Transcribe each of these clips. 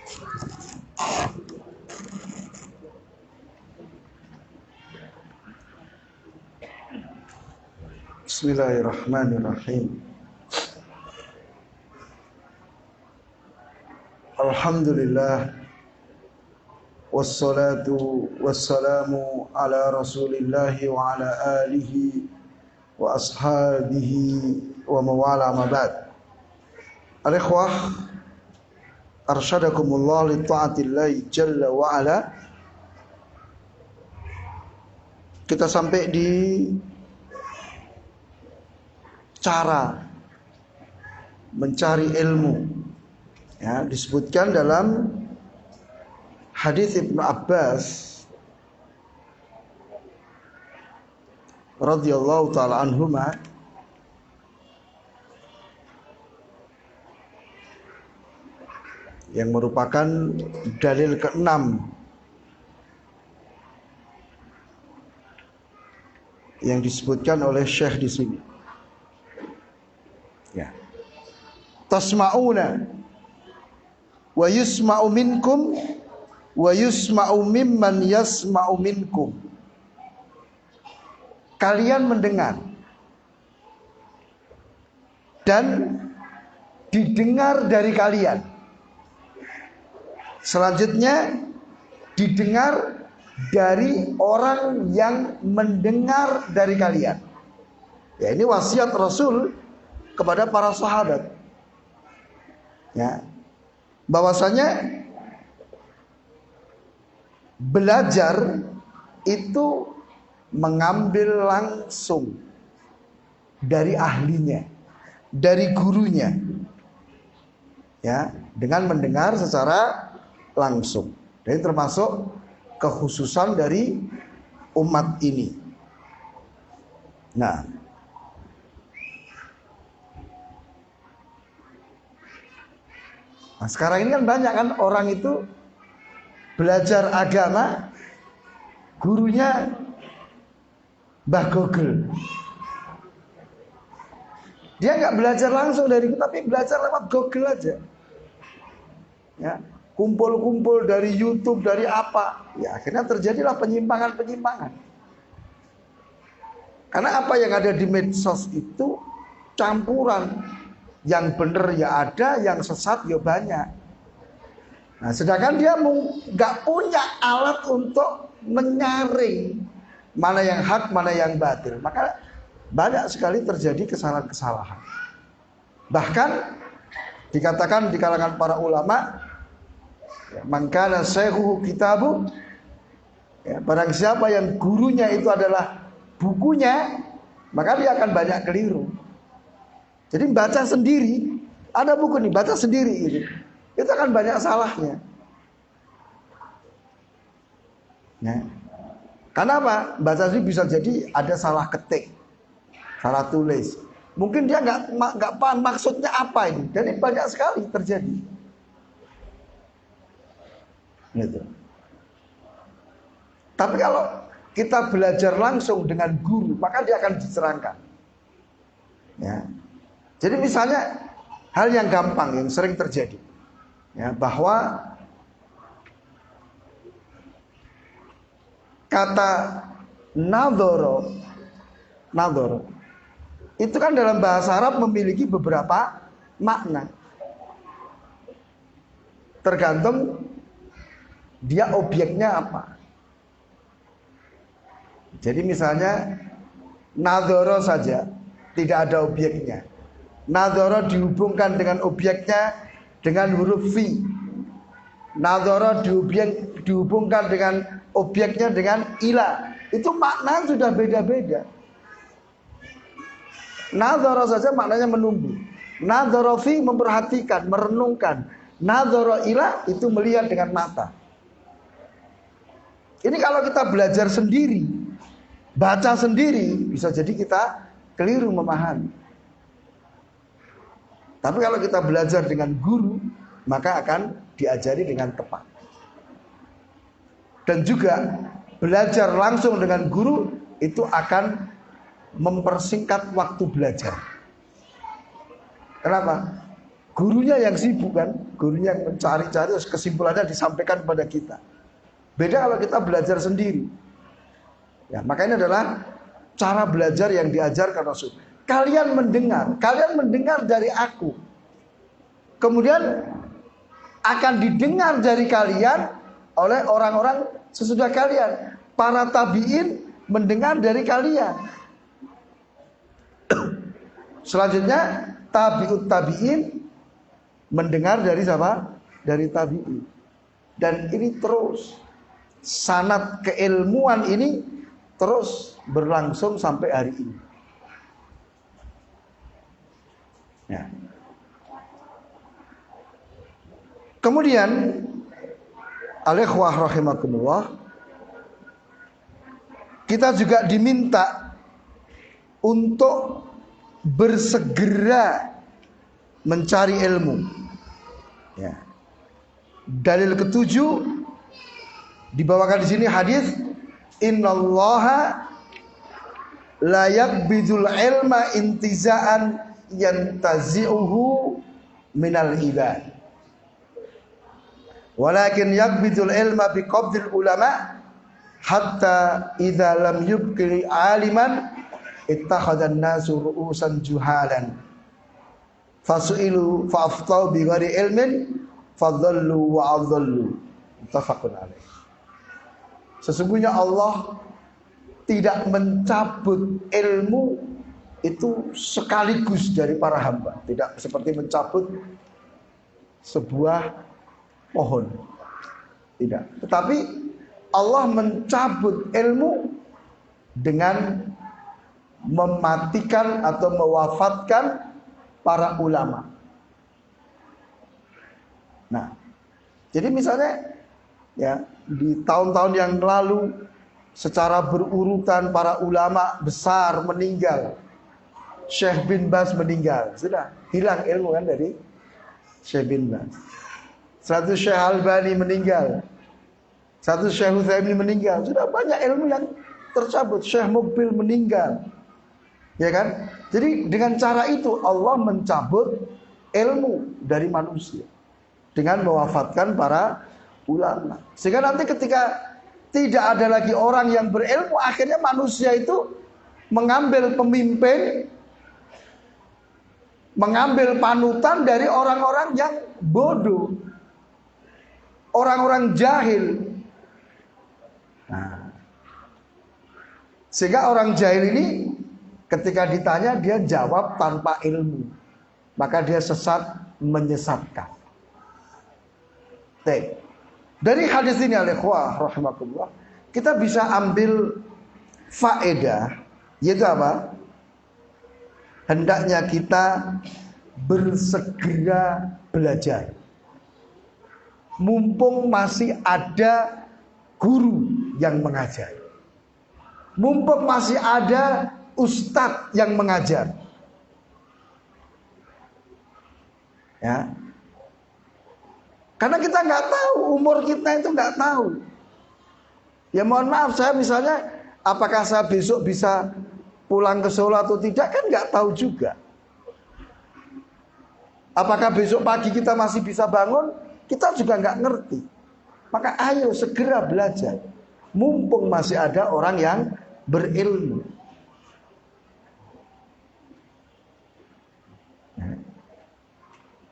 Bismillahirrahmanirrahim. Alhamdulillah, wassalatu wassalamu ala Rasulillah wa ala alihi wa ashabihi wa mawala ma ba'd. Al-ikhwah, arsyadakumullah li ta'atillahi jalla wa ala. Kita sampai di cara mencari ilmu, ya, disebutkan dalam hadis Ibnu Abbas radhiyallahu taala anhuma, yang merupakan dalil ke-6 yang disebutkan oleh Syekh di sini. Ya. Tasma'una wa yusma'u minkum wa yusma'u mimman yasma'u minkum. Kalian mendengar dan didengar dari kalian. Selanjutnya didengar dari orang yang mendengar dari kalian. Ya, ini wasiat Rasul kepada para sahabat, ya, bahwasanya belajar itu mengambil langsung dari ahlinya, dari gurunya, ya, dengan mendengar secara langsung. Dan termasuk kekhususan dari umat ini. Nah, sekarang ini kan banyak kan orang itu belajar agama, gurunya Mbah Google. Dia nggak belajar langsung dari itu, tapi belajar lewat Google aja. Ya, kumpul-kumpul dari YouTube, dari apa. Ya, akhirnya terjadilah penyimpangan-penyimpangan. Karena apa yang ada di medsos itu campuran. Yang benar ya ada, yang sesat ya banyak. Nah, sedangkan dia nggak punya alat untuk menyaring mana yang hak, mana yang batil. Maka banyak sekali terjadi kesalahan-kesalahan. Bahkan dikatakan di kalangan para ulama, man kana shaykhuhu kitabu, ya, barang siapa yang gurunya itu adalah bukunya, maka dia akan banyak keliru. Jadi baca sendiri, ada buku nih, baca sendiri itu akan banyak salahnya. Ya. Karena apa? Baca sendiri bisa jadi ada salah ketik, salah tulis. Mungkin dia nggak paham maksudnya apa ini. Dan ini banyak sekali terjadi. Gitu. Tapi kalau kita belajar langsung dengan guru, maka dia akan dicerahkan. Ya. Jadi misalnya hal yang gampang yang sering terjadi, ya, bahwa kata nadhoro itu kan dalam bahasa Arab memiliki beberapa makna, tergantung dia objeknya apa. Jadi misalnya nadhoro saja tidak ada objeknya. Nadhara dihubungkan dengan objeknya dengan huruf fi. Nadhara dihubungkan dengan objeknya dengan ila. Itu makna sudah beda-beda. Nadhara saja maknanya menunggu. Nadhara fi memperhatikan, merenungkan. Nadhara ila itu melihat dengan mata. Ini kalau kita belajar sendiri, baca sendiri, bisa jadi kita keliru memahami. Tapi kalau kita belajar dengan guru, maka akan diajari dengan tepat. Dan juga belajar langsung dengan guru itu akan mempersingkat waktu belajar. Kenapa? Gurunya yang sibuk kan, gurunya yang mencari-cari, terus kesimpulannya disampaikan kepada kita. Beda kalau kita belajar sendiri. Ya, makanya adalah cara belajar yang diajarkan Rasul. Kalian mendengar dari aku. Kemudian akan didengar dari kalian oleh orang-orang sesudah kalian. Para tabi'in mendengar dari kalian. Selanjutnya tabi'ut tabi'in mendengar dari siapa? Dari tabi'in. Dan ini terus sanad keilmuan ini terus berlangsung sampai hari ini. Ya. Kemudian al-ikhwah rahimakumullah, kita juga diminta untuk bersegera mencari ilmu. Ya. Dalil ketujuh dibawakan di sini hadis innallaha la yaqbidul ilma intiza'an yantazi'uhu minal ibad walakin yaqbidul ilma biqabdil ulama hatta idza lam yubqi aliman ittakhadhan nasu ru'usan juhalan fasu'ilu fa'aftau bi ghairi ilmin fadhallu wa adhallu. Muttafaqun alaih. Sesungguhnya Allah tidak mencabut ilmu itu sekaligus dari para hamba, tidak seperti mencabut sebuah pohon. Tidak. Tetapi Allah mencabut ilmu dengan mematikan atau mewafatkan para ulama. Nah, jadi misalnya ya di tahun-tahun yang lalu secara berurutan para ulama besar meninggal. Syekh bin Baz meninggal, sudah hilang ilmu kan dari Syekh bin Baz. Satu Syekh Albani meninggal, satu Syekh Utsaimin meninggal, sudah banyak ilmu yang tercabut. Syekh Mukbil meninggal, ya kan? Jadi dengan cara itu Allah mencabut ilmu dari manusia dengan mewafatkan para ulama. Sehingga nanti ketika tidak ada lagi orang yang berilmu, akhirnya manusia itu mengambil pemimpin, mengambil panutan dari orang-orang yang bodoh, orang-orang jahil. Nah, sehingga orang jahil ini ketika ditanya dia jawab tanpa ilmu, maka dia sesat, menyesatkan. Dari hadis ini al-ikhwah rahimakumullah, kita bisa ambil faedah, yaitu apa? Hendaknya kita bersegera belajar. Mumpung masih ada guru yang mengajar. Mumpung masih ada ustadz yang mengajar. Ya. Karena kita nggak tahu, umur kita itu nggak tahu. Ya mohon maaf, saya misalnya, apakah saya besok bisa pulang ke Solo atau tidak, kan nggak tahu juga. Apakah besok pagi kita masih bisa bangun, kita juga nggak ngerti. Maka ayo segera belajar. Mumpung masih ada orang yang berilmu.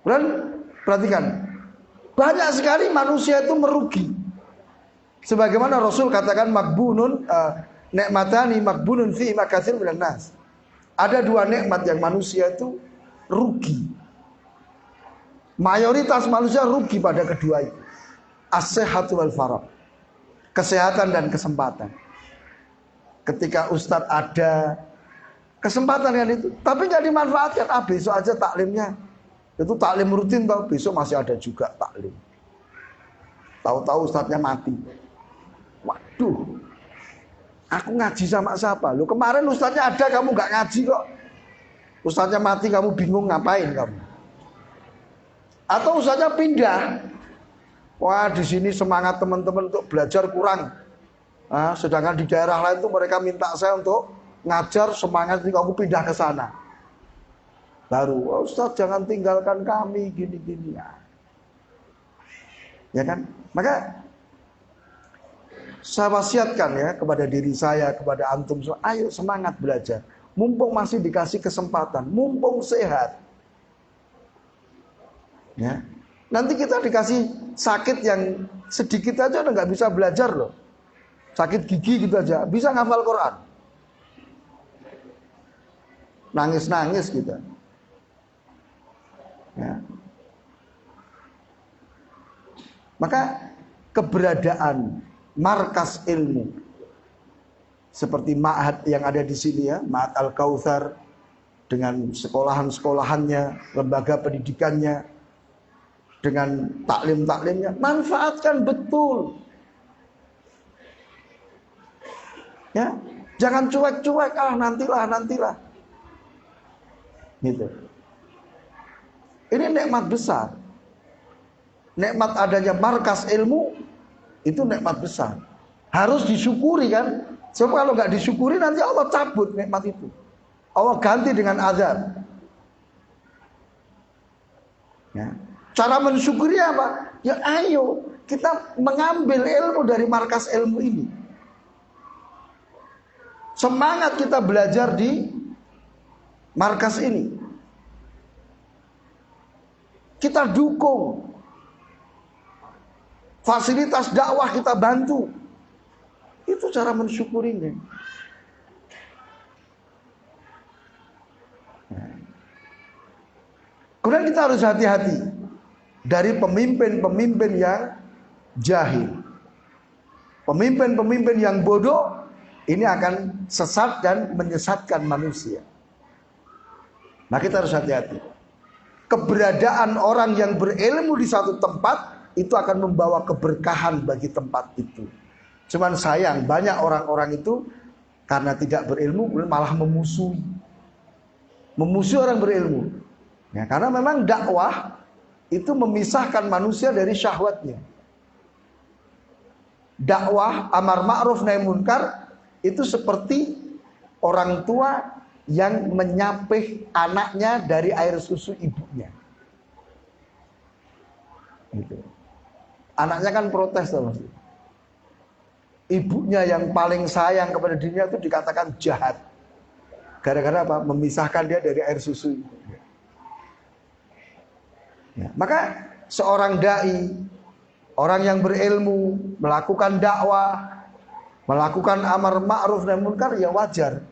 Dan perhatikan, banyak sekali manusia itu merugi. Sebagaimana Rasul katakan makbunun nikmatani makbunun fi makatsir minan nas. Ada dua nikmat yang manusia itu rugi. Mayoritas manusia rugi pada kedua itu. As-sihhatu wal faragh. Kesehatan dan kesempatan. Ketika ustadz ada kesempatan kan itu, tapi nggak dimanfaatkan. Besok aja taklimnya. Itu taklim rutin tau, besok masih ada juga taklim. Tahu-tahu ustadznya mati. Waduh, aku ngaji sama siapa? Lu kemarin ustadznya ada, kamu nggak ngaji kok. Ustadznya mati, kamu bingung ngapain kamu? Atau ustadznya pindah. Wah, di sini semangat teman-teman untuk belajar kurang. Nah, sedangkan di daerah lain tuh mereka minta saya untuk ngajar, semangat ini kamu pindah ke sana. Baru, oh, Ustaz jangan tinggalkan kami gini-gini ya. Ya kan? Maka saya wasiatkan ya kepada diri saya, kepada antum semua, ayo semangat belajar. Mumpung masih dikasih kesempatan, mumpung sehat. Ya. Nanti kita dikasih sakit yang sedikit aja udah nggak bisa belajar loh. Sakit gigi gitu aja, bisa ngafal Quran. Nangis-nangis kita. Ya. Maka keberadaan markas ilmu seperti ma'had yang ada di sini ya, Ma'had Al-Kautsar dengan sekolahan-sekolahannya, lembaga pendidikannya, dengan taklim-taklimnya, manfaatkan betul. Ya, jangan cuek-cuek, nantilah. Gitu. Ini nikmat besar. Nikmat adanya markas ilmu itu nikmat besar. Harus disyukuri kan? Sebab kalau nggak disyukuri nanti Allah cabut nikmat itu. Allah ganti dengan azab. Ya. Cara mensyukuri apa? Ya ayo kita mengambil ilmu dari markas ilmu ini. Semangat kita belajar di markas ini. Kita dukung. Fasilitas dakwah kita bantu. Itu cara mensyukurinya. Kemudian kita harus hati-hati dari pemimpin-pemimpin yang jahil. Pemimpin-pemimpin yang bodoh ini akan sesat dan menyesatkan manusia. Nah, kita harus hati-hati. Keberadaan orang yang berilmu di satu tempat itu akan membawa keberkahan bagi tempat itu. Cuman sayang banyak orang-orang itu karena tidak berilmu malah memusuhi orang berilmu. Ya, karena memang dakwah itu memisahkan manusia dari syahwatnya. Dakwah amar ma'ruf nahi munkar itu seperti orang tua yang menyapih anaknya dari air susu ibunya. Gitu. Anaknya kan protes tuh, Mas. Ibunya yang paling sayang kepada dirinya itu dikatakan jahat. Gara-gara apa? Memisahkan dia dari air susu ibunya. Ya, maka seorang dai, orang yang berilmu, melakukan dakwah, melakukan amar ma'ruf nahi munkar ya wajar.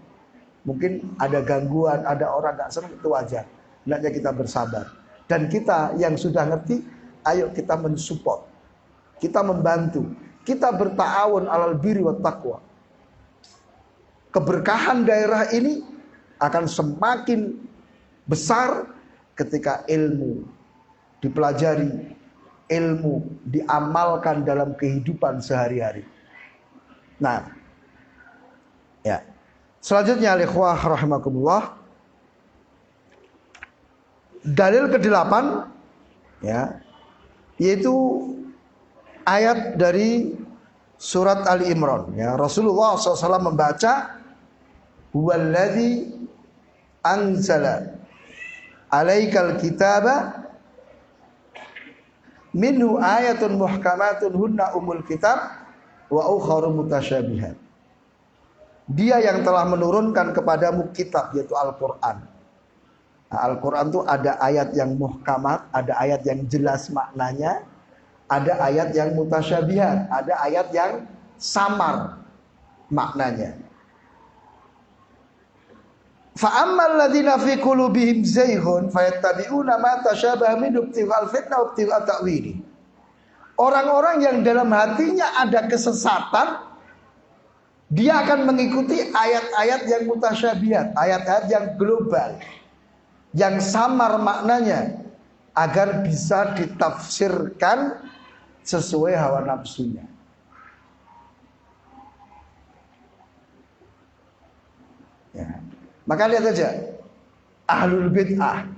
Mungkin ada gangguan, ada orang gak senang, itu wajar. Hendaknya kita bersabar. Dan kita yang sudah ngerti, ayo kita mensupport, kita membantu, kita berta'awun alal birri wat taqwa. Keberkahan daerah ini akan semakin besar ketika ilmu dipelajari, ilmu diamalkan dalam kehidupan sehari-hari. Nah, ya. Selanjutnya ikhwah rahimakumullah, dalil ke-8 ya, yaitu ayat dari surat Ali Imran ya. Rasulullah SAW membaca huwallazi anzala alaikal kitaba minhu ayatun muhkamatun hunna umul kitab wa ukharu mutasyabihat. Dia yang telah menurunkan kepadamu kitab, yaitu Al-Quran. Nah, Al-Quran itu ada ayat yang muhkamat, ada ayat yang jelas maknanya, ada ayat yang mutasyabihat, ada ayat yang samar maknanya. Fa'ammal ladzina fi qulubihim zayghun fayattabi'una ma tashabaha minhu ibtighal fitnah wa ibtighal ta'wili. Orang-orang yang dalam hatinya ada kesesatan, dia akan mengikuti ayat-ayat yang mutasyabihat, ayat-ayat yang global, yang samar maknanya, agar bisa ditafsirkan sesuai hawa nafsunya. Ya. Maka lihat aja, ahlul bid'ah,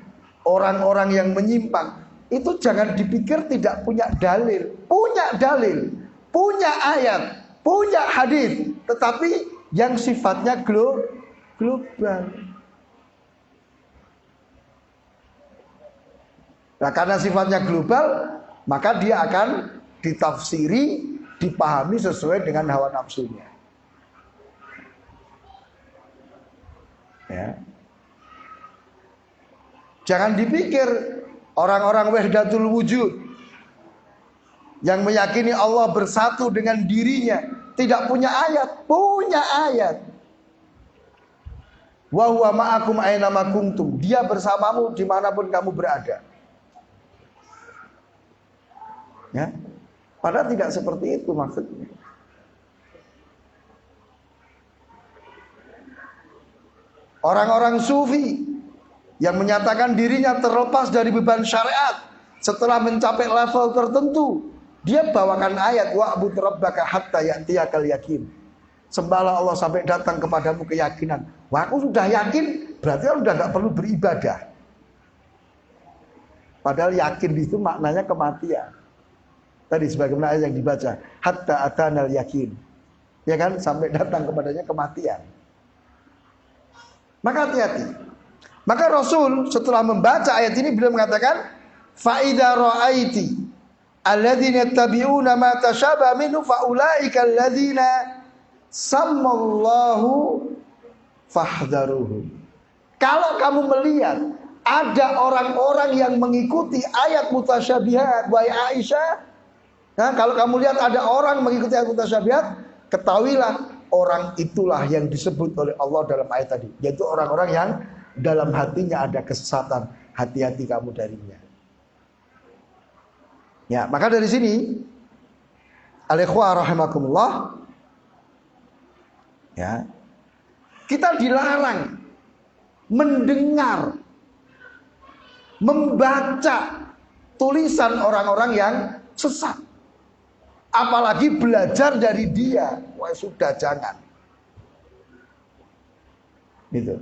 orang-orang yang menyimpang, itu jangan dipikir tidak punya dalil. Punya dalil, punya ayat, punya hadis, tetapi yang sifatnya global. Nah, karena sifatnya global, maka dia akan ditafsiri, dipahami sesuai dengan hawa nafsunya. Ya. Jangan dipikir orang-orang wahdatul wujud yang meyakini Allah bersatu dengan dirinya tidak punya ayat. Punya ayat. Wa huwa ma'akum aina ma kuntum. Dia bersamamu dimanapun kamu berada. Ya. Padahal tidak seperti itu maksudnya. Orang-orang sufi yang menyatakan dirinya terlepas dari beban syariat setelah mencapai level tertentu, dia bawakan ayat wa'bud rabbaka hatta ya'tiyakal yakin. Sembahlah Allah sampai datang kepadamu keyakinan. Wah, aku sudah yakin, berarti aku sudah gak perlu beribadah. Padahal yakin itu maknanya kematian. Tadi sebagaimana ayat yang dibaca, hatta atanal yakin. Ya kan, sampai datang kepadanya kematian. Maka hati-hati. Maka Rasul setelah membaca ayat ini beliau mengatakan, fa idza ra'aiti alladzina yattabi'una ma tashabaha minhu fa ulaika alladzina sammallahu fahdharuhum. Kalau kamu melihat ada orang-orang yang mengikuti ayat mutasyabihat, wahai Aisyah, nah, kalau kamu lihat ada orang mengikuti ayat mutasyabihat, ketahuilah orang itulah yang disebut oleh Allah dalam ayat tadi, yaitu orang-orang yang dalam hatinya ada kesesatan. Hati-hati kamu darinya. Ya, maka dari sini al-ikhwah rahimakumullah, ya, kita dilarang mendengar, membaca tulisan orang-orang yang sesat. Apalagi belajar dari dia. Wah, sudah jangan. Gitu.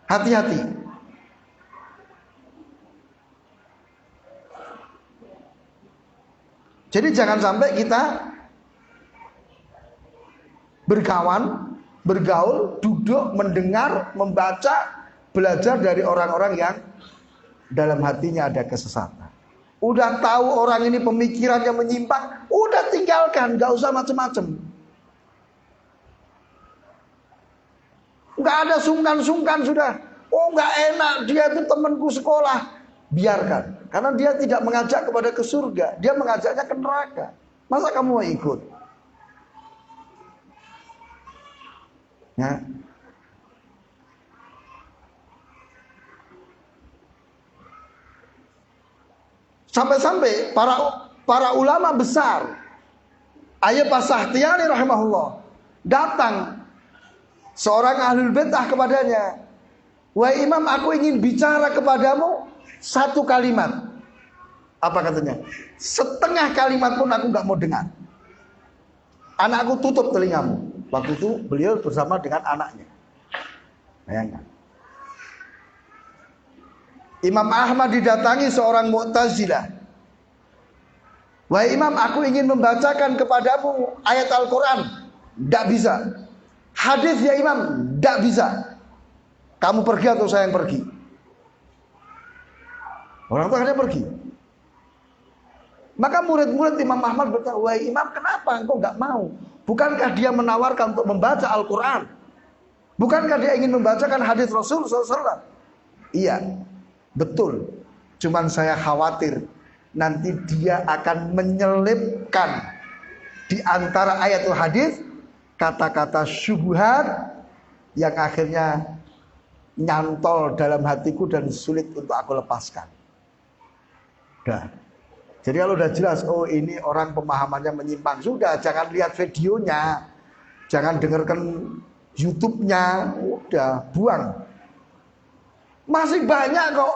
Hati-hati. Jadi jangan sampai kita berkawan, bergaul, duduk, mendengar, membaca, belajar dari orang-orang yang dalam hatinya ada kesesatan. Udah tahu orang ini pemikirannya menyimpang, udah tinggalkan, gak usah macem-macem. Gak ada sungkan-sungkan sudah. Oh, gak enak, dia itu temanku sekolah. Biarkan, karena dia tidak mengajak kepada ke surga, dia mengajaknya ke neraka. Masa kamu mau ikut? Ya. Sampai-sampai para ulama besar, Ayyub as-Sakhtiyani rahimahullah, datang seorang ahlul bidah kepadanya. Wahai Imam, aku ingin bicara kepadamu satu kalimat. Apa katanya? Setengah kalimat pun aku gak mau dengar. Anakku tutup telingamu. Waktu itu beliau bersama dengan anaknya. Bayangkan. Imam Ahmad didatangi seorang Mu'tazilah. Wahai Imam, aku ingin membacakan kepadamu ayat Al-Quran. Tidak bisa. Hadis ya Imam, tidak bisa. Kamu pergi atau saya yang pergi? Orang tua dia pergi. Maka murid-murid Imam Ahmad bertanya, wahai Imam, kenapa engkau nggak mau? Bukankah dia menawarkan untuk membaca Al-Quran? Bukankah dia ingin membacakan hadis Rasul SAW? Iya, betul. Cuman saya khawatir nanti dia akan menyelipkan di antara ayatul hadis kata-kata syubhat yang akhirnya nyantol dalam hatiku dan sulit untuk aku lepaskan. Dah. Jadi kalau udah jelas, oh ini orang pemahamannya menyimpang, sudah, jangan lihat videonya, jangan dengarkan YouTube-nya, udah buang. Masih banyak kok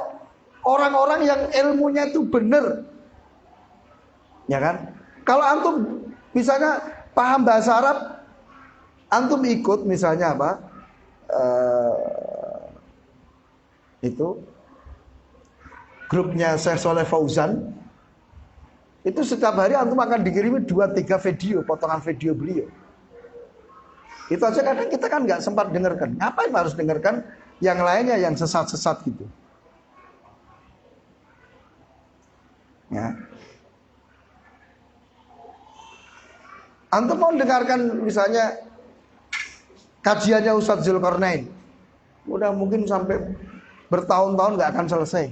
orang-orang yang ilmunya itu benar, ya kan? Kalau antum misalnya paham bahasa Arab, antum ikut misalnya apa? Itu grupnya Syekh Soleh Fauzan. Itu setiap hari antum akan dikirimi 2-3 video, potongan video beliau. Itu aja kadang kita kan nggak sempat dengarkan. Ngapain harus dengarkan yang lainnya yang sesat-sesat gitu? Ya. Antum mau dengarkan misalnya kajiannya Ustadz Zulkarnain, udah mungkin sampai bertahun-tahun nggak akan selesai.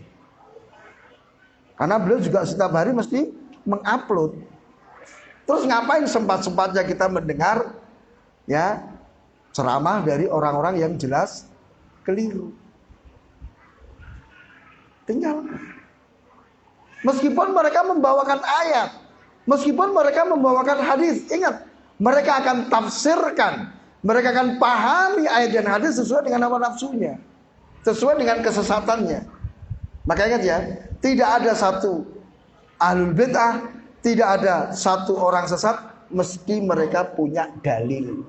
Karena beliau juga setiap hari mesti mengupload. Terus ngapain sempat-sempatnya kita mendengar ya ceramah dari orang-orang yang jelas keliru? Tinggal. Meskipun mereka membawakan ayat, meskipun mereka membawakan hadis, ingat, mereka akan tafsirkan, mereka akan pahami ayat dan hadis sesuai dengan hawa nafsunya, sesuai dengan kesesatannya. Maka ingat ya, tidak ada satu ahlul bid'ah, tidak ada satu orang sesat meski mereka punya dalil.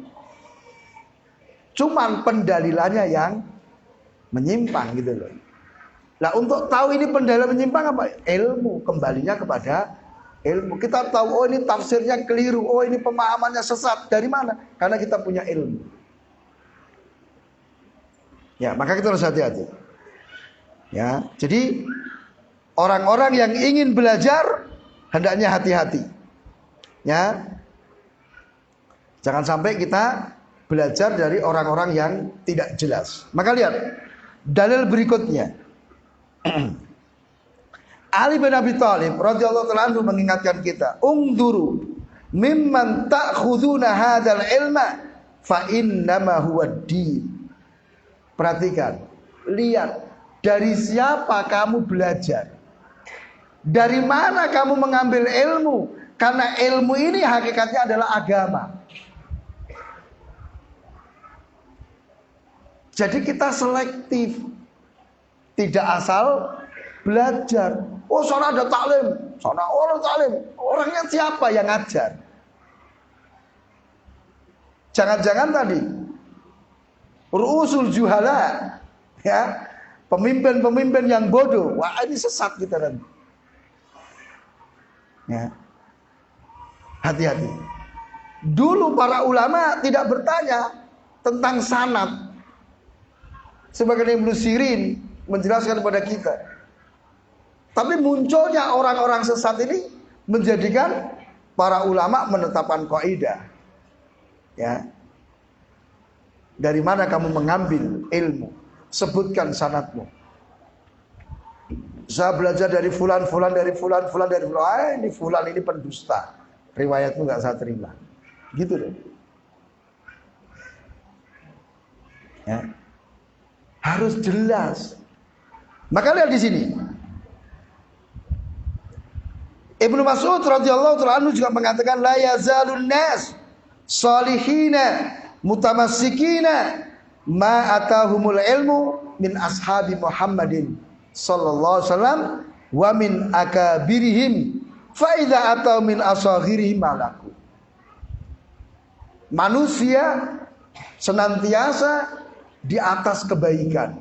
Cuman pendalilannya yang menyimpang gitu loh. Nah, untuk tahu ini pendalilan menyimpang apa? Ilmu, kembalinya kepada ilmu. Kita tahu, oh ini tafsirnya keliru, oh ini pemahamannya sesat. Dari mana? Karena kita punya ilmu. Ya, maka kita harus hati-hati. Ya, jadi orang-orang yang ingin belajar hendaknya hati-hati. Ya. Jangan sampai kita belajar dari orang-orang yang tidak jelas. Maka lihat dalil berikutnya. Ali bin Abi Thalib radhiyallahu ta'ala anhu mengingatkan kita, ungduru mimman ta'khuduna hadzal ilma fa innama huwa din. Perhatikan, lihat dari siapa kamu belajar, dari mana kamu mengambil ilmu, karena ilmu ini hakikatnya adalah agama. Jadi kita selektif, tidak asal belajar. Oh, sana ada taklim, sana orang taklim. Orangnya siapa yang ngajar? Jangan-jangan tadi ru'usul juhala, ya, pemimpin-pemimpin yang bodoh. Wah, ini sesat kita nanti. Ya. Hati-hati. Dulu para ulama tidak bertanya tentang sanad. Sebagai Ibnu Sirin menjelaskan kepada kita. Tapi munculnya orang-orang sesat ini menjadikan para ulama menetapkan kaidah. Ya. Dari mana kamu mengambil ilmu? Sebutkan sanadmu. Saya belajar dari fulan, dari fulan. Ini fulan ini pendusta. Riwayatmu nggak saya terima. Gitu deh. Ya. Harus jelas. Maka lihat di sini. Ibnu Mas'ud radhiyallahu ta'ala anhu juga mengatakan la yazalun nas salihina mutamassikina ma atahumul ilmu min ashabi Muhammadin sallallahu alaihi wasallam wa min akabirihim fa idza atau min asaghirihim malaku. Manusia senantiasa di atas kebaikan.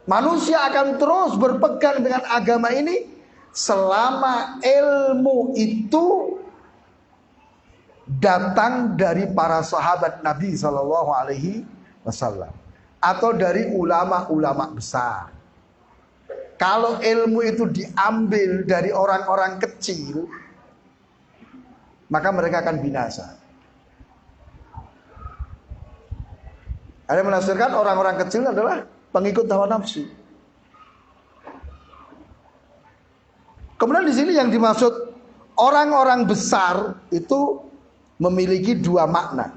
Manusia akan terus berpegang dengan agama ini selama ilmu itu datang dari para sahabat Nabi Sallallahu Alaihi Wasallam atau dari ulama-ulama besar. Kalau ilmu itu diambil dari orang-orang kecil, maka mereka akan binasa. Ada yang menafsirkan orang-orang kecil adalah pengikut hawa nafsu. Kemudian di sini yang dimaksud orang-orang besar itu memiliki dua makna.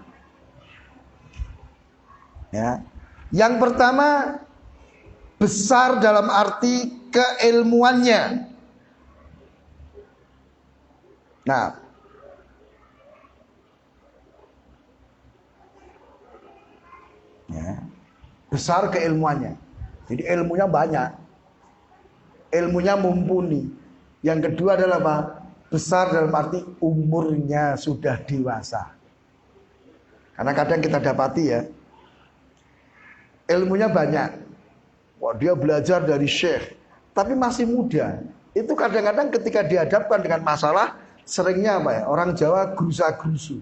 Ya. Yang pertama besar dalam arti keilmuannya. Nah, ya, besar keilmuannya. Jadi ilmunya banyak, ilmunya mumpuni. Yang kedua adalah apa? Besar dalam arti umurnya sudah dewasa. Karena kadang kita dapati ya, ilmunya banyak. Wah, dia belajar dari syekh, tapi masih muda. Itu kadang-kadang ketika dihadapkan dengan masalah, seringnya apa ya? Orang Jawa gerusa-gerusu,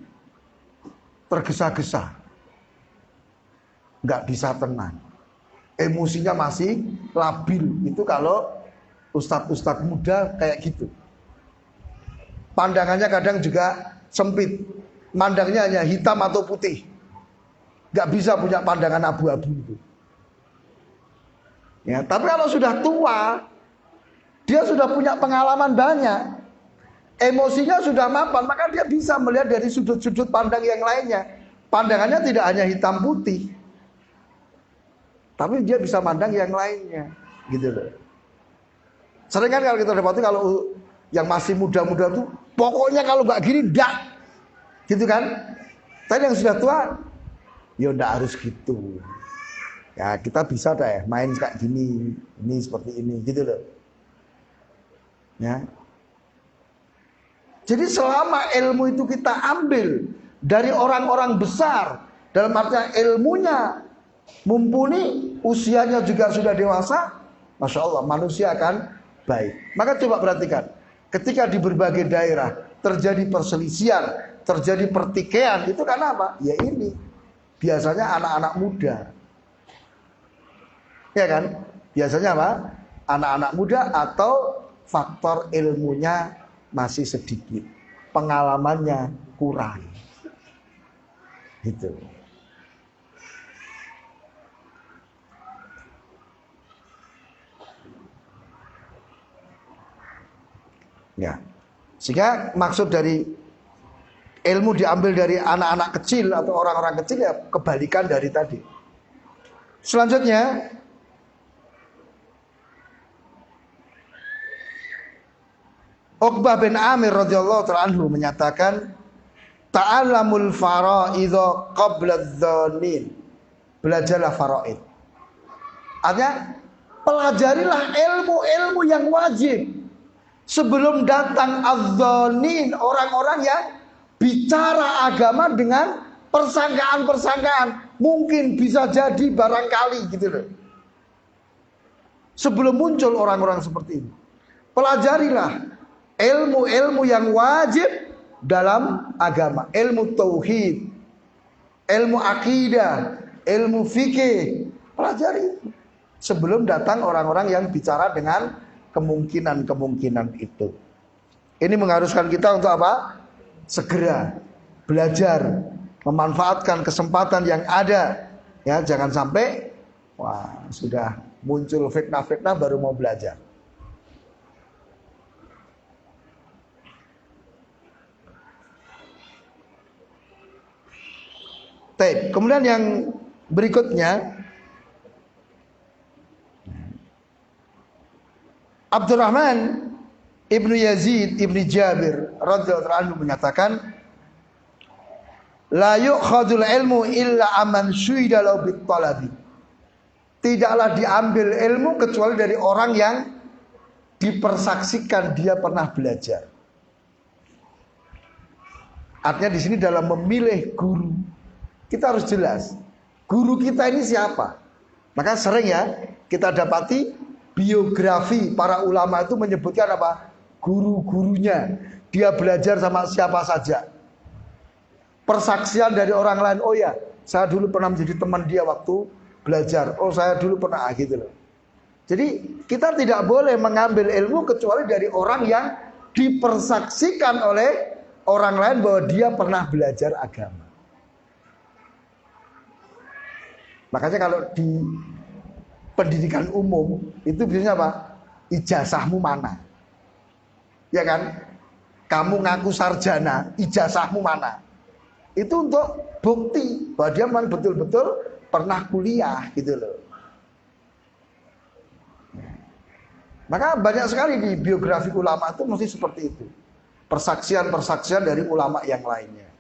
tergesa-gesa, nggak bisa tenang, emosinya masih labil. Itu kalau ustadz-ustadz muda kayak gitu. pandangannya kadang juga sempit, mandangnya hanya hitam atau putih, nggak bisa punya pandangan abu-abu itu. Ya, tapi kalau sudah tua, dia sudah punya pengalaman banyak, emosinya sudah mapan, maka dia bisa melihat dari sudut-sudut pandang yang lainnya. Pandangannya tidak hanya hitam putih, tapi dia bisa mandang yang lainnya, gitu loh. Sering kan kalau kita dapati kalau yang masih muda-muda tuh, pokoknya kalau nggak gini, ndak, gitu kan. Tapi yang sudah tua, ya ndak harus gitu. Ya kita bisa deh main kayak gini, ini seperti ini, gitu loh. Ya. Jadi selama ilmu itu kita ambil dari orang-orang besar, dalam artian ilmunya mumpuni, usianya juga sudah dewasa, Masya Allah manusia akan baik. Maka coba perhatikan, ketika di berbagai daerah terjadi perselisihan, terjadi pertikaian, itu karena apa? Ya ini, biasanya anak-anak muda. Ya kan? Biasanya apa? Anak-anak muda atau faktor ilmunya masih sedikit, pengalamannya kurang. Gitu. Ya. Sehingga maksud dari ilmu diambil dari anak-anak kecil atau orang-orang kecil, ya kebalikan dari tadi. Selanjutnya, Uqbah bin Amir radhiyallahu ta'ala anhu menyatakan, ta'allamul fara'idha qabla adh-dhanin. Belajarlah faraid. Artinya, pelajarilah ilmu-ilmu yang wajib sebelum datang adh-dhanin, orang-orang yang bicara agama dengan persangkaan-persangkaan. Mungkin bisa jadi barangkali gitu loh. Sebelum muncul orang-orang seperti ini, pelajarilah ilmu-ilmu yang wajib dalam agama, ilmu tauhid, ilmu akidah, ilmu fikih, pelajari sebelum datang orang-orang yang bicara dengan kemungkinan-kemungkinan itu. Ini mengharuskan kita untuk apa? Segera belajar, memanfaatkan kesempatan yang ada. Ya, jangan sampai wah, sudah muncul fitnah-fitnah baru mau belajar. Kemudian yang berikutnya, Abdurrahman ibnu Yazid ibnu Jabir radhiyallahu anhu menyatakan, la yu'khadul ilmu illa aman syuhida lahu bit talabi. Tidaklah diambil ilmu kecuali dari orang yang dipersaksikan dia pernah belajar. Artinya di sini dalam memilih guru, kita harus jelas guru kita ini siapa. Maka sering ya kita dapati biografi para ulama itu menyebutkan apa? Guru-gurunya. Dia belajar sama siapa saja. Persaksian dari orang lain, oh ya, saya dulu pernah menjadi teman dia waktu belajar. Oh, saya dulu pernah gitu loh. Jadi kita tidak boleh mengambil ilmu kecuali dari orang yang dipersaksikan oleh orang lain bahwa dia pernah belajar agama. Makanya kalau di pendidikan umum itu biasanya apa? Ijazahmu mana? Ya kan? Kamu ngaku sarjana, ijazahmu mana? Itu untuk bukti bahwa dia memang betul-betul pernah kuliah gitu loh. Maka banyak sekali di biografi ulama itu mesti seperti itu. Persaksian-persaksian dari ulama yang lainnya.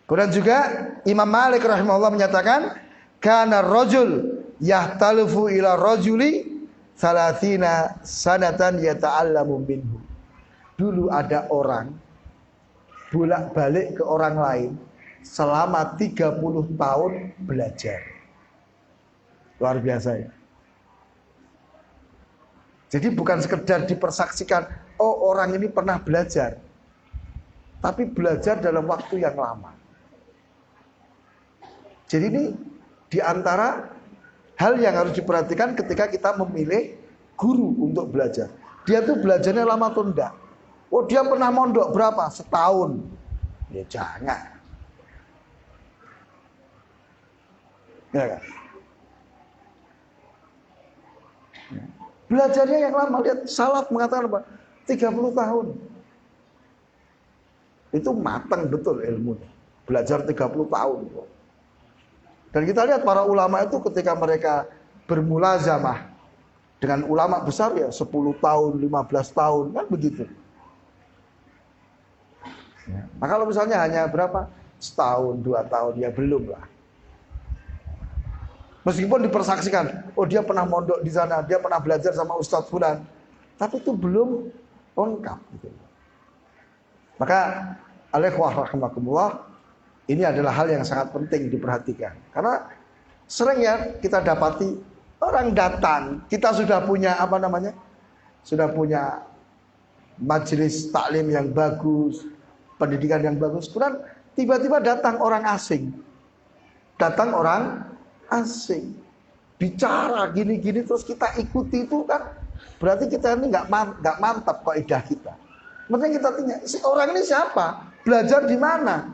Kemudian juga Imam Malik rahimahullah menyatakan, kana rajul yahtalifu ila rajuli salatina sanatan yata'allamu minhu. Dulu ada orang bolak-balik ke orang lain selama 30 tahun belajar. Luar biasa ya. Jadi bukan sekedar dipersaksikan, oh orang ini pernah belajar, tapi belajar dalam waktu yang lama. Jadi ini diantara hal yang harus diperhatikan ketika kita memilih guru untuk belajar. dia tuh belajarnya lama atau enggak. Oh dia pernah mondok berapa? Setahun. Ya jangan. Ya kan? Belajarnya yang lama. Lihat Salaf mengatakan apa? 30 tahun. Itu matang betul ilmunya. Belajar 30 tahun. Dan kita lihat para ulama itu ketika mereka bermulazamah dengan ulama besar ya 10 tahun, 15 tahun kan begitu. Ya. Nah kalau misalnya hanya berapa? Setahun, 2 tahun ya belum lah. Meskipun dipersaksikan, oh dia pernah mondok di sana, dia pernah belajar sama Ustadz Fulan, tapi itu belum lengkap. Gitu. Maka alaikum warahmatullah, ini adalah hal yang sangat penting diperhatikan. Karena sering ya kita dapati orang datang, kita sudah punya apa namanya, sudah punya majelis taklim yang bagus, pendidikan yang bagus, kemudian tiba-tiba datang orang asing, bicara gini-gini terus kita ikuti itu kan berarti kita ini nggak mantap kaidah kita. Makanya kita tanya, si orang ini siapa? Belajar di mana?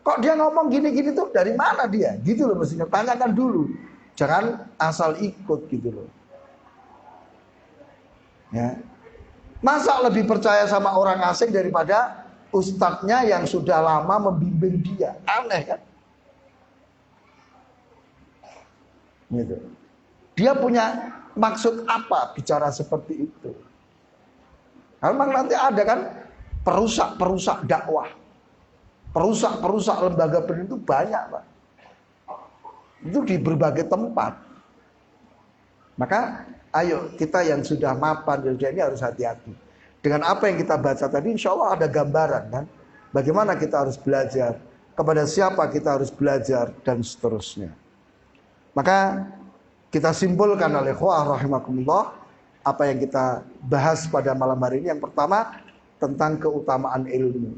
Kok dia ngomong gini-gini tuh dari mana dia? Gitu loh mestinya, tanyakan dulu. Jangan asal ikut gitu loh. Ya. Masa lebih percaya sama orang asing daripada ustadznya yang sudah lama membimbing dia? Aneh kan? Gitu. Dia punya maksud apa bicara seperti itu? Memang nanti ada kan perusak dakwah, perusak lembaga pendidikan itu banyak Pak. Itu di berbagai tempat. Maka ayo kita yang sudah mapan ini harus hati-hati. Dengan apa yang kita baca tadi insya Allah ada gambaran kan. Bagaimana kita harus belajar, kepada siapa kita harus belajar dan seterusnya. Maka kita simpulkan oleh ikhwah rahimakumullah apa yang kita bahas pada malam hari ini. Yang pertama tentang keutamaan ilmu.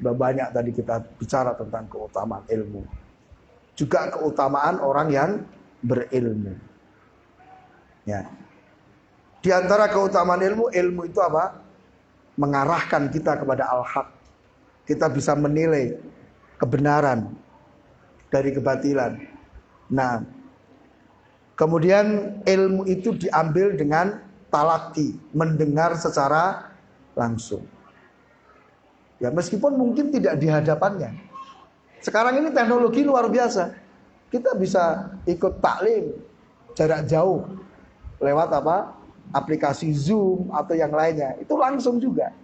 Sudah banyak tadi kita bicara tentang keutamaan ilmu. Juga keutamaan orang yang berilmu. Ya. Di antara keutamaan ilmu itu apa? Mengarahkan kita kepada al-haq. Kita bisa menilai kebenaran dari kebatilan. Nah, kemudian ilmu itu diambil dengan talaki, mendengar secara langsung. Ya meskipun mungkin tidak di hadapannya. Sekarang ini teknologi luar biasa. Kita bisa ikut taklim jarak jauh lewat apa? Aplikasi Zoom atau yang lainnya. Itu langsung juga.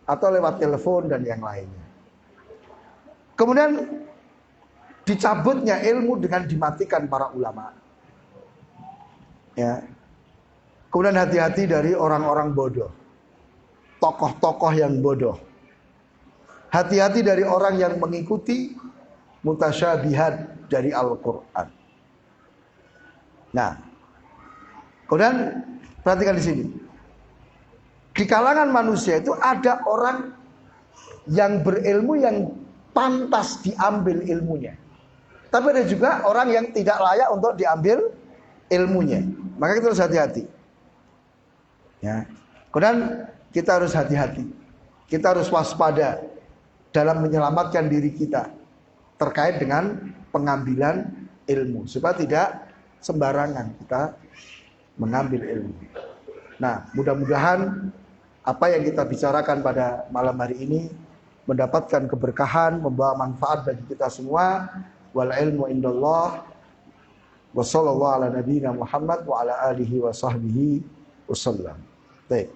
Atau lewat telepon dan yang lainnya. Kemudian dicabutnya ilmu dengan dimatikan para ulama. Ya. Kemudian hati-hati dari orang-orang bodoh. Tokoh-tokoh yang bodoh. Hati-hati dari orang yang mengikuti mutasyabihat dari Al-Qur'an. Nah, kemudian perhatikan di sini. Di kalangan manusia itu ada orang yang berilmu yang pantas diambil ilmunya. Tapi ada juga orang yang tidak layak untuk diambil ilmunya. Maka kita harus hati-hati. Ya. Kemudian kita harus hati-hati. Kita harus waspada dalam menyelamatkan diri kita terkait dengan pengambilan ilmu. Supaya tidak sembarangan kita mengambil ilmu. Nah, mudah-mudahan apa yang kita bicarakan pada malam hari ini mendapatkan keberkahan, membawa manfaat bagi kita semua. Wal ilmu indallah wa sallallahu ala nabiyyina Muhammad wa ala alihi wa sahbihi wasallam. Baik.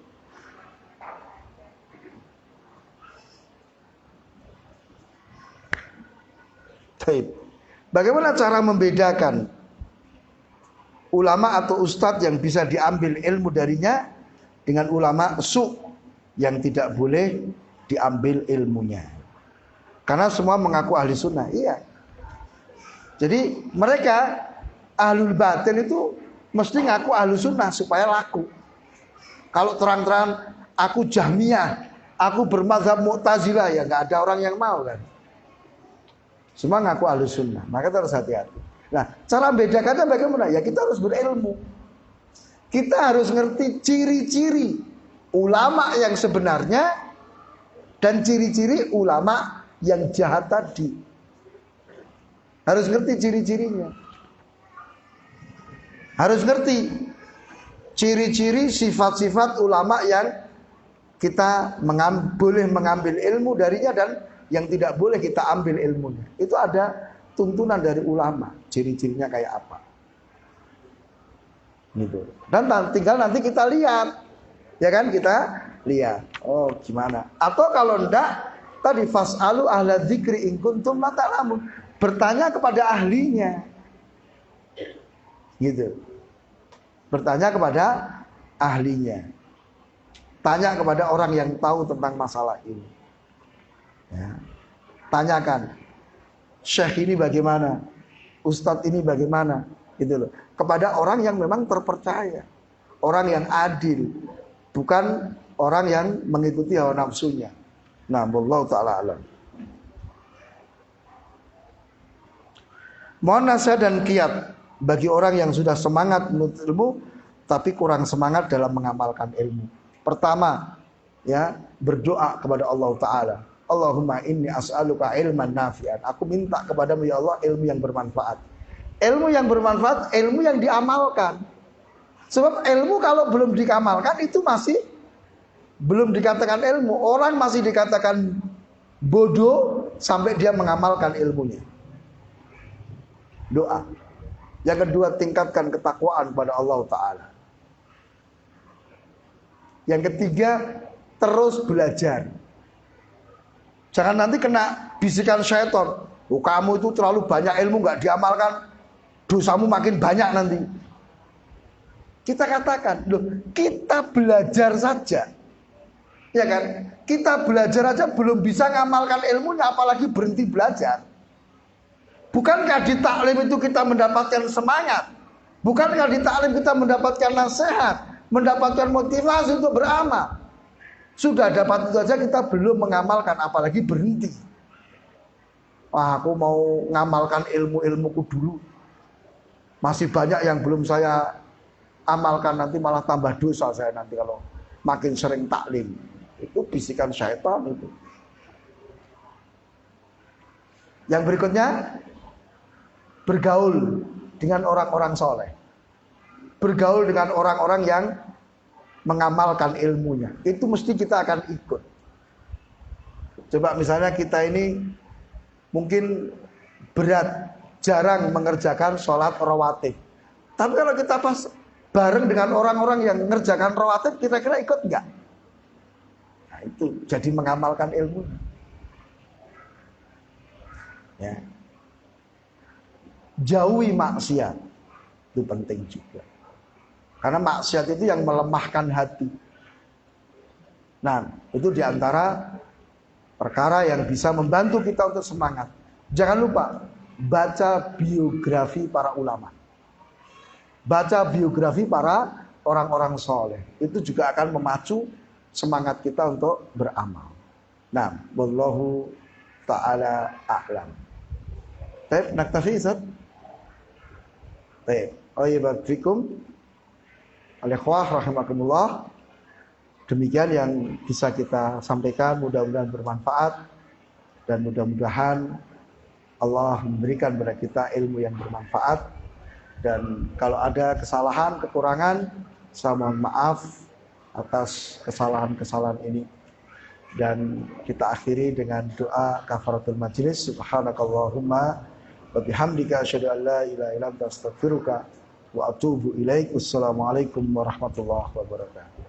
Baik. Bagaimana cara membedakan ulama atau ustadz yang bisa diambil ilmu darinya dengan ulama su yang tidak boleh diambil ilmunya? Karena semua mengaku ahli sunnah. Iya. Jadi mereka ahlul batin itu mesti ngaku ahli sunnah supaya laku. Kalau terang-terang aku Jahmiyah, aku bermadzhab Mu'tazilah, ya nggak ada orang yang mau kan. Semua ngaku ahli sunnah. Maka kita harus hati-hati. Nah, cara bedakannya bagaimana? Ya kita harus berilmu. Kita harus ngerti ciri-ciri ulama yang sebenarnya dan ciri-ciri ulama yang jahat tadi. Harus ngerti ciri-cirinya. Harus ngerti ciri-ciri sifat-sifat ulama yang kita boleh mengambil ilmu darinya dan yang tidak boleh kita ambil ilmunya. Itu ada tuntunan dari ulama, ciri-cirinya kayak apa. Gitu. Dan tinggal nanti kita lihat. Ya kan, kita lihat. Oh, gimana? Atau kalau enggak, tadi fas'alu ahla dzikri in kuntum la ta'lamun. Bertanya kepada ahlinya. Gitu. Bertanya kepada ahlinya. Tanya kepada orang yang tahu tentang masalah ini. Ya. Tanyakan, syekh ini bagaimana? Ustadz ini bagaimana? Gitu loh. Kepada orang yang memang terpercaya. Orang yang adil. Bukan orang yang mengikuti hawa nafsunya. Nah, wallahu ta'ala alam. Mohon nasihat dan kiat bagi orang yang sudah semangat menuntut ilmu tapi kurang semangat dalam mengamalkan ilmu. Pertama, ya, berdoa kepada Allah Ta'ala. Allahumma inni as'aluka ilman nafi'an. Aku minta kepadamu ya Allah ilmu yang bermanfaat. Ilmu yang bermanfaat, ilmu yang diamalkan. Sebab ilmu kalau belum diamalkan itu masih belum dikatakan ilmu. Orang masih dikatakan bodoh sampai dia mengamalkan ilmunya. Doa. Yang kedua, tingkatkan ketakwaan kepada Allah Ta'ala. Yang ketiga, terus belajar. Jangan nanti kena bisikan syaitan. Oh, kamu itu terlalu banyak ilmu gak diamalkan, dosamu makin banyak nanti. Kita katakan, loh, kita belajar saja. Ya kan? Kita belajar aja belum bisa ngamalkan ilmunya, apalagi berhenti belajar. Bukankah di taklim itu kita mendapatkan semangat? Bukankah di taklim kita mendapatkan nasihat, mendapatkan motivasi untuk beramal? Sudah dapat itu saja kita belum mengamalkan, apalagi berhenti. Wah, aku mau ngamalkan ilmu-ilmuku dulu. Masih banyak yang belum saya amalkan, nanti malah tambah dosa saya nanti kalau makin sering taklim. Itu bisikan syaitan itu. Yang berikutnya, bergaul dengan orang-orang soleh. Bergaul dengan orang-orang yang mengamalkan ilmunya. Itu mesti kita akan ikut. Coba misalnya kita ini mungkin berat, jarang mengerjakan sholat rawatib. Tapi kalau kita pas bareng dengan orang-orang yang mengerjakan rawatib, kira-kira ikut enggak? Nah, itu jadi mengamalkan ilmu. Ya. Jauhi maksiat. Itu penting juga. Karena maksiat itu yang melemahkan hati. Nah, itu diantara perkara yang bisa membantu kita untuk semangat. Jangan lupa baca biografi para ulama. Baca biografi para orang-orang soleh. Itu juga akan memacu semangat kita untuk beramal. Nah, wallahu ta'ala a'lam. Baik, naktafi Ustaz. Baik, ayyabat fikum al-ikhwah rahimakumullah. Demikian yang bisa kita sampaikan, mudah-mudahan bermanfaat dan mudah-mudahan Allah memberikan kepada kita ilmu yang bermanfaat. Dan kalau ada kesalahan, kekurangan, saya mohon maaf atas kesalahan-kesalahan ini. Dan kita akhiri dengan doa kafaratul majlis. Subhanakallahumma wa bihamdika asyhadu an la ilaha illa anta astaghfiruka wa atubu ilaik. Wassalamualaikum warahmatullahi wabarakatuh.